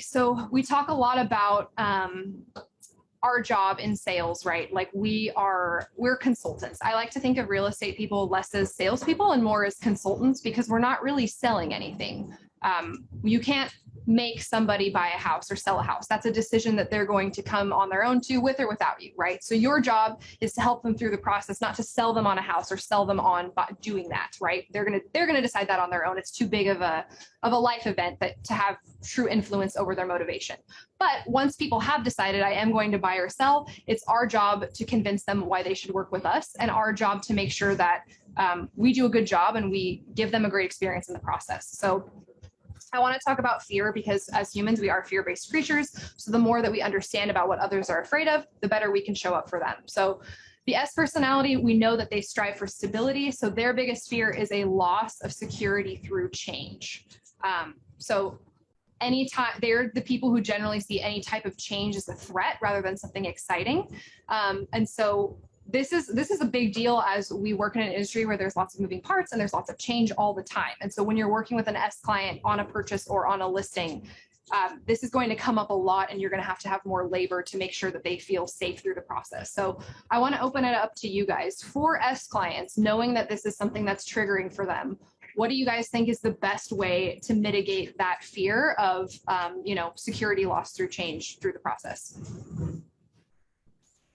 so we talk a lot about our job in sales, right? Like we're consultants. I like to think of real estate people less as salespeople and more as consultants, because we're not really selling anything. You can't make somebody buy a house or sell a house. That's a decision that they're going to come on their own to, with or without you, right? So your job is to help them through the process, not to sell them on a house or sell them on doing that, right? They're gonna decide that on their own. It's too big of a life event to have true influence over their motivation. But once people have decided, I am going to buy or sell, it's our job to convince them why they should work with us, and our job to make sure that we do a good job and we give them a great experience in the process. So I want to talk about fear, because as humans, we are fear-based creatures. So the more that we understand about what others are afraid of, the better we can show up for them. So the S personality, we know that they strive for stability. So their biggest fear is a loss of security through change. So anytime, they're the people who generally see any type of change as a threat rather than something exciting. And so this is a big deal as we work in an industry where there's lots of moving parts and there's lots of change all the time. And so when you're working with an S client on a purchase or on a listing, this is going to come up a lot, and you're going to have more labor to make sure that they feel safe through the process. So I want to open it up to you guys. For S clients, knowing that this is something that's triggering for them, what do you guys think is the best way to mitigate that fear of security loss through change through the process?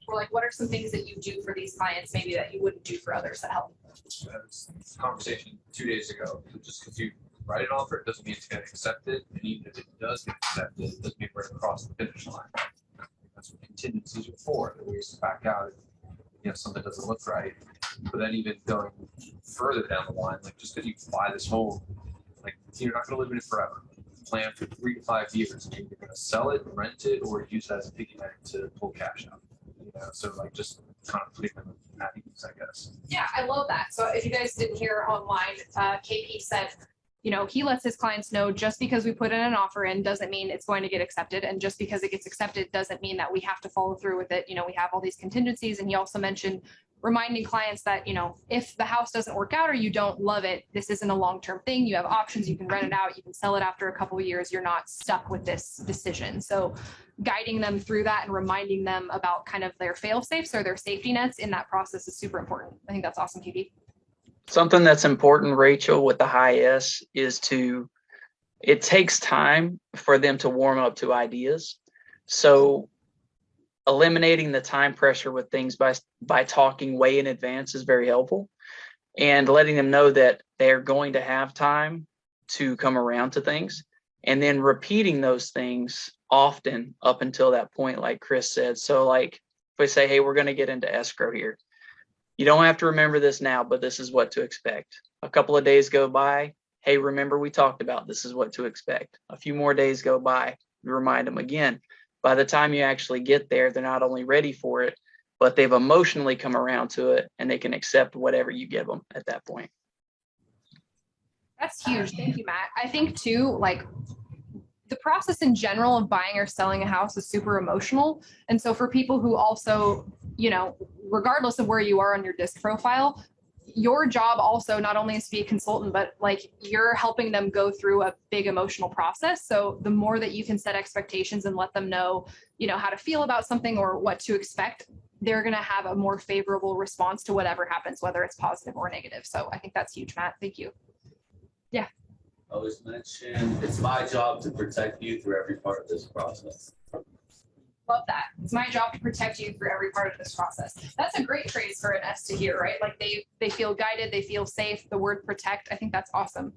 Or like, what are some things that you do for these clients maybe that you wouldn't do for others that help? I had this conversation 2 days ago. Just because you write an offer, it doesn't mean it's going to get accepted. And even if it does get accepted, it doesn't mean we're going to cross the finish line. That's what contingencies are for. That we used to back out if something doesn't look right. But then even going further down the line, like just because you buy this home, like you're not going to live in it forever. Plan for 3 to 5 years. You're going to sell it, rent it, or use it as a piggy bank to pull cash out. So like just kind of putting them at ease, I guess. Yeah, I love that. So if you guys didn't hear online, KP said, he lets his clients know just because we put in an offer in doesn't mean it's going to get accepted. And just because it gets accepted doesn't mean that we have to follow through with it. We have all these contingencies. And he also mentioned reminding clients that, if the house doesn't work out or you don't love it, this isn't a long-term thing. You have options. You can rent it out. You can sell it after a couple of years. You're not stuck with this decision. So guiding them through that and reminding them about kind of their fail-safes or their safety nets in that process is super important. I think that's awesome, Katie. Something that's important, Rachel, with the high S is it takes time for them to warm up to ideas. So eliminating the time pressure with things by talking way in advance is very helpful, and letting them know that they're going to have time to come around to things, and then repeating those things often up until that point, like Chris said. So like if we say, hey, we're going to get into escrow here. You don't have to remember this now, but this is what to expect. A couple of days go by. Hey, remember we talked about this is what to expect. A few more days go by. You remind them again. By the time you actually get there, they're not only ready for it, but they've emotionally come around to it, and they can accept whatever you give them at that point. That's huge. Thank you, Matt. I think too, like the process in general of buying or selling a house is super emotional. And so for people who also, regardless of where you are on your DISC profile, your job also not only is to be a consultant, but like you're helping them go through a big emotional process. So the more that you can set expectations and let them know, how to feel about something or what to expect, they're going to have a more favorable response to whatever happens, whether it's positive or negative. So I think that's huge, Matt. Thank you. Yeah. Always mention it's my job to protect you through every part of this process. Love that. It's my job to protect you through every part of this process. That's a great phrase for an S to hear, right? Like they feel guided, they feel safe. The word protect, I think that's awesome.